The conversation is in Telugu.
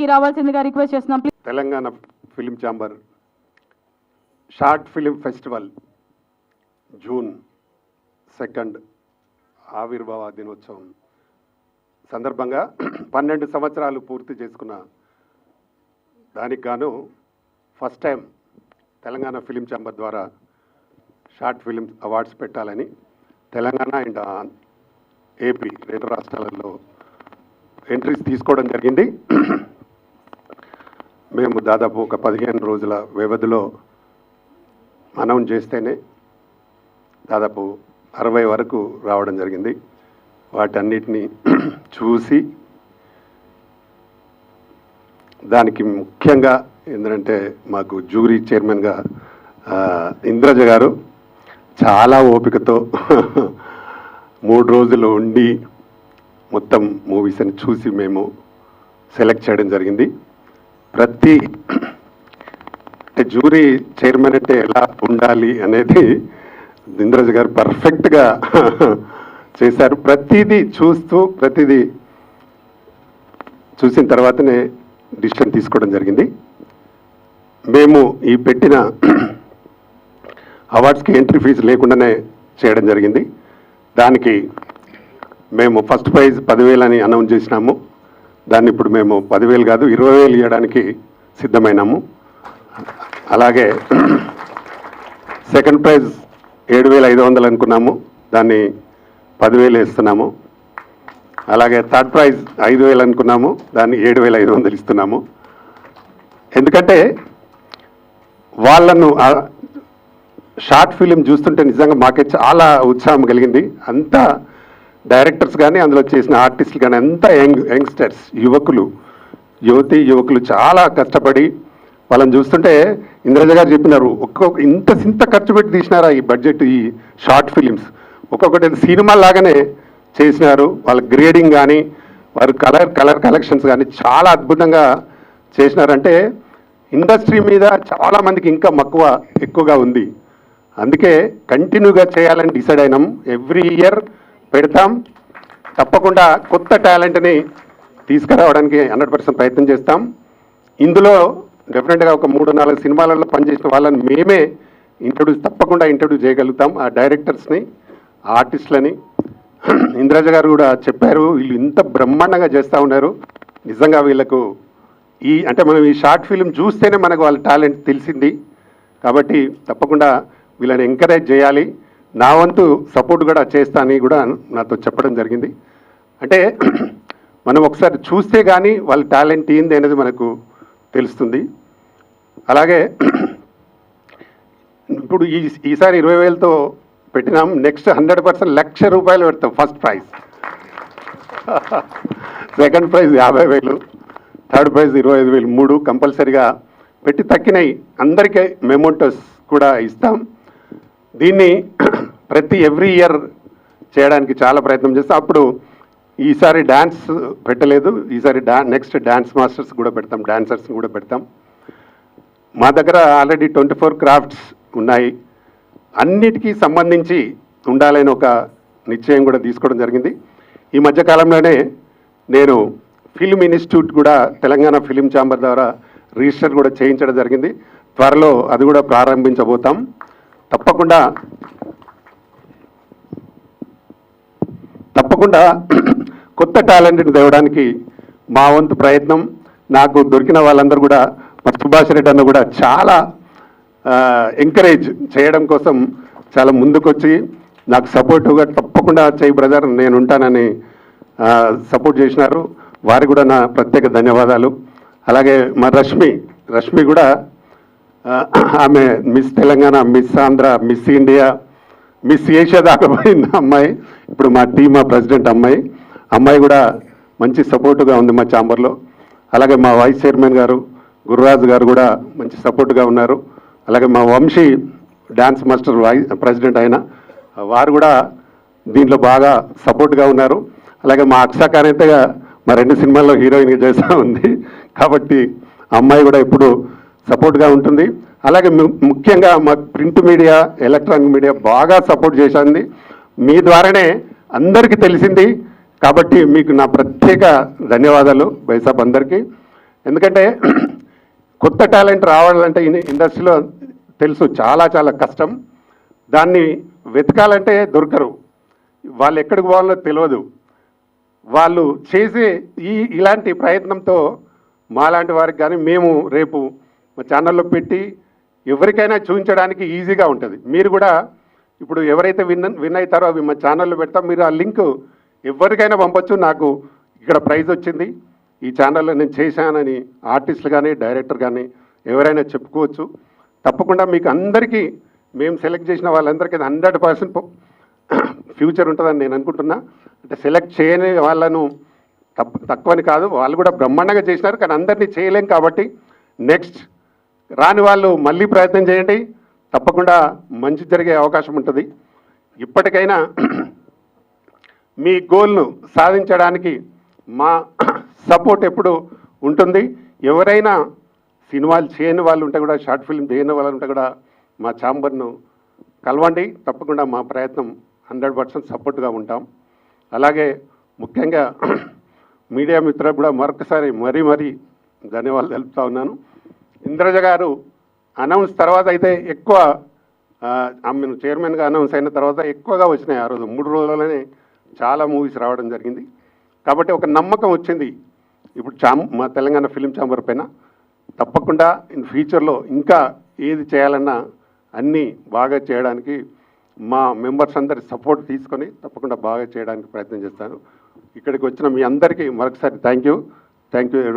వేదికకి రావాల్సిందిగా రిక్వెస్ట్ చేస్తున్నాం. Telangana film chamber short film festival June 2 ఆవిర్భావ దినోత్సవం సందర్భంగా 12 సంవత్సరాలు పూర్తి చేసుకున్న దానికి గాను first time Telangana film chamber ద్వారా షార్ట్ ఫిలిం అవార్డ్స్ పెట్టాలని తెలంగాణ అండ్ ఏపీ 2 రాష్ట్రాలలో ఎంట్రీస్ తీసుకోవడం జరిగింది. మేము దాదాపు ఒక 15 రోజుల వ్యవధిలో అనౌన్స్ చేస్తేనే దాదాపు 60 వరకు రావడం జరిగింది. వాటన్నిటిని చూసి దానికి ముఖ్యంగా ఏంటంటే మాకు జ్యూరీ చైర్మన్గా ఇంద్రజ గారు చాలా ఓపికతో 3 రోజులు ఉండి మొత్తం మూవీస్ అని చూసి మేము సెలెక్ట్ చేయడం జరిగింది. ప్రతి అంటే జ్యూరీ చైర్మన్ అంటే ఎలా ఉండాలి అనేది ఇంద్రజ గారు పర్ఫెక్ట్గా చేశారు. ప్రతిదీ చూసిన తర్వాతనే డిసిషన్ తీసుకోవడం జరిగింది. మేము ఈ పెట్టిన అవార్డ్స్కి ఎంట్రీ ఫీజు లేకుండానే చేయడం జరిగింది. దానికి మేము ఫస్ట్ ప్రైజ్ 10,000 అని అనౌన్స్ చేసినాము. దాన్ని ఇప్పుడు మేము 10,000 కాదు 20,000 ఇవ్వడానికి సిద్ధమైనాము. అలాగే సెకండ్ ప్రైజ్ 7,500 అనుకున్నాము, దాన్ని 10,000 ఇస్తున్నాము. అలాగే థర్డ్ ప్రైజ్ 5,000 అనుకున్నాము, దాన్ని 7,500 ఇస్తున్నాము. ఎందుకంటే వాళ్ళను షార్ట్ ఫిలిం చూస్తుంటే నిజంగా మాకే చాలా ఉత్సాహం కలిగింది. అంతా డైరెక్టర్స్ కానీ అందులో చేసిన ఆర్టిస్టులు కానీ అంతా యంగ్స్టర్స్ యువకులు చాలా కష్టపడి వాళ్ళని చూస్తుంటే ఇంద్రజ గారు చెప్పినారు, ఇంత ఖర్చు పెట్టి తీసినారా ఈ బడ్జెట్ ఈ షార్ట్ ఫిలిమ్స్, ఒక్కొక్కటి సినిమా లాగానే చేసినారు. వాళ్ళ గ్రేడింగ్ కానీ వారు కలర్ కలెక్షన్స్ కానీ చాలా అద్భుతంగా చేసినారంటే ఇండస్ట్రీ మీద చాలామందికి ఇంకా మక్కువ ఎక్కువగా ఉంది. అందుకే కంటిన్యూగా చేయాలని డిసైడ్ అయినాం. ఎవ్రీ ఇయర్ పెడతాం. తప్పకుండా కొత్త టాలెంట్ని తీసుకురావడానికి 100% ప్రయత్నం చేస్తాం. ఇందులో డెఫినెట్గా ఒక 3-4 సినిమాలలో పనిచేసిన వాళ్ళని మేమే తప్పకుండా ఇంట్రడ్యూస్ చేయగలుగుతాం. ఆ డైరెక్టర్స్ని, ఆర్టిస్టులని ఇంద్రజ గారు కూడా చెప్పారు, వీళ్ళు ఇంత బ్రహ్మాండంగా చేస్తూ ఉన్నారు. నిజంగా వీళ్ళకు అంటే మనం ఈ షార్ట్ ఫిలిం చూస్తేనే మనకు వాళ్ళ టాలెంట్ తెలిసింది. కాబట్టి తప్పకుండా వీళ్ళని ఎంకరేజ్ చేయాలి. నా వంతు సపోర్ట్ కూడా చేస్తానని కూడా నాతో చెప్పడం జరిగింది. అంటే మనం ఒకసారి చూస్తే కానీ వాళ్ళ టాలెంట్ ఏంది అనేది మనకు తెలుస్తుంది. అలాగే ఇప్పుడు ఈసారి 20,000తో పెట్టినాం. నెక్స్ట్ 100% ₹1,00,000 పెడతాం. First prize, second prize 50,000, third prize 25,000, 3 కంపల్సరీగా పెట్టి తక్కినాయి అందరికీ మెమోంటోస్ కూడా ఇస్తాం. దీన్ని ఎవ్రీ ఇయర్ చేయడానికి చాలా ప్రయత్నం చేస్తాం. అప్పుడు ఈసారి డ్యాన్స్ పెట్టలేదు, ఈసారి నెక్స్ట్ డ్యాన్స్ మాస్టర్స్ కూడా పెడతాం, డాన్సర్స్ కూడా పెడతాం. మా దగ్గర ఆల్రెడీ 24 క్రాఫ్ట్స్ ఉన్నాయి. అన్నిటికీ సంబంధించి ఉండాలని ఒక నిశ్చయం కూడా తీసుకోవడం జరిగింది. ఈ మధ్యకాలంలోనే నేను ఫిల్మ్ ఇన్స్టిట్యూట్ కూడా తెలంగాణ ఫిలిం ఛాంబర్ ద్వారా రిజిస్టర్ కూడా చేయించడం జరిగింది. త్వరలో అది కూడా ప్రారంభించబోతాం. తప్పకుండా కొత్త టాలెంట్ని తేవడానికి మా వంతు ప్రయత్నం. నాకు దొరికిన వాళ్ళందరూ కూడా మా సుభాష్ రెడ్డి అన్న కూడా చాలా ఎంకరేజ్ చేయడం కోసం చాలా ముందుకొచ్చి నాకు సపోర్టుగా తప్పకుండా చేయి బ్రదర్ నేను ఉంటానని సపోర్ట్ చేసినారు. వారికి కూడా నా ప్రత్యేక ధన్యవాదాలు. అలాగే మా రష్మి కూడా ఆమె miss Telangana, miss Andhra, miss India, miss Asia దాకా పోయింది అమ్మాయి. ఇప్పుడు మా ప్రెసిడెంట్ అమ్మాయి కూడా మంచి సపోర్టుగా ఉంది మా ఛాంబర్లో. అలాగే మా వైస్ చైర్మన్ గారు గురురాజు గారు కూడా మంచి సపోర్టుగా ఉన్నారు. అలాగే మా వంశీ డ్యాన్స్ మాస్టర్ ప్రెసిడెంట్ అయిన వారు కూడా దీంట్లో బాగా సపోర్ట్గా ఉన్నారు. అలాగే మా అక్షకారైతేగా మా 2 సినిమాల్లో హీరోయిన్గా చేస్తూ ఉంది కాబట్టి అమ్మాయి కూడా ఎప్పుడు సపోర్ట్గా ఉంటుంది. అలాగే ముఖ్యంగా మా ప్రింట్ మీడియా, ఎలక్ట్రానిక్ మీడియా బాగా సపోర్ట్ చేసింది. మీ ద్వారానే అందరికీ తెలిసింది కాబట్టి మీకు నా ప్రత్యేక ధన్యవాదాలు బైసాబ్ అందరికీ. ఎందుకంటే కొత్త టాలెంట్ రావాలంటే ఇండస్ట్రీలో తెలుసు చాలా చాలా కష్టం. దాన్ని వెతకాలంటే దొరకరు, వాళ్ళు ఎక్కడికి పోవాలో తెలియదు. వాళ్ళు చేసే ఇలాంటి ప్రయత్నంతో మాలాంటి వారికి కానీ మేము రేపు మా ఛానల్లో పెట్టి ఎవరికైనా చూపించడానికి ఈజీగా ఉంటుంది. మీరు కూడా ఇప్పుడు ఎవరైతే విన్ అవుతారో అవి మా ఛానల్లో పెడతాం, మీరు ఆ లింక్ ఎవరికైనా పంపొచ్చు. నాకు ఇక్కడ ప్రైజ్ వచ్చింది, ఈ ఛానల్లో నేను చేశానని ఆర్టిస్టులు కానీ డైరెక్టర్ కానీ ఎవరైనా చెప్పుకోవచ్చు. తప్పకుండా మీకు అందరికీ మేము సెలెక్ట్ చేసిన వాళ్ళందరికీ 100% ఫ్యూచర్ ఉంటుందని నేను అనుకుంటున్నా. అంటే సెలెక్ట్ చేయని వాళ్ళను తక్కువని కాదు, వాళ్ళు కూడా బ్రహ్మాండంగా చేసినారు, కానీ అందరినీ చేయలేం. కాబట్టి నెక్స్ట్ రాని వాళ్ళు మళ్ళీ ప్రయత్నం చేయండి, తప్పకుండా మంచి జరిగే అవకాశం ఉంటుంది. ఇప్పటికైనా మీ గోల్ను సాధించడానికి మా సపోర్ట్ ఎప్పుడు ఉంటుంది. ఎవరైనా సినిమాలు చేయని వాళ్ళు ఉంటే కూడా, షార్ట్ ఫిల్మ్ చేయని వాళ్ళు ఉంటే కూడా మా ఛాంబర్ను కలవండి. తప్పకుండా మా ప్రయత్నం 100% సపోర్ట్గా ఉంటాం. అలాగే ముఖ్యంగా మీడియా మిత్రులకు కూడా మరొకసారి మరీ ధన్యవాదాలు తెలుపుతా ఉన్నాను. ఇంద్రజ గారు అనౌన్స్ తర్వాత అయితే ఎక్కువ ఆమెను చైర్మన్గా అనౌన్స్ అయిన తర్వాత ఎక్కువగా వచ్చినాయి. ఆ రోజు 3 రోజుల్లోనే చాలా మూవీస్ రావడం జరిగింది. కాబట్టి ఒక నమ్మకం వచ్చింది ఇప్పుడు మా తెలంగాణ ఫిలిం ఛాంబర్ పైన. తప్పకుండా ఇన్ ఫ్యూచర్లో ఇంకా ఏది చేయాలన్నా అన్నీ బాగా చేయడానికి మా మెంబర్స్ అందరి సపోర్ట్ తీసుకొని తప్పకుండా బాగా చేయడానికి ప్రయత్నం చేస్తాను. ఇక్కడికి వచ్చిన మీ అందరికీ మరొకసారి థ్యాంక్ యూ ఎవరీవన్.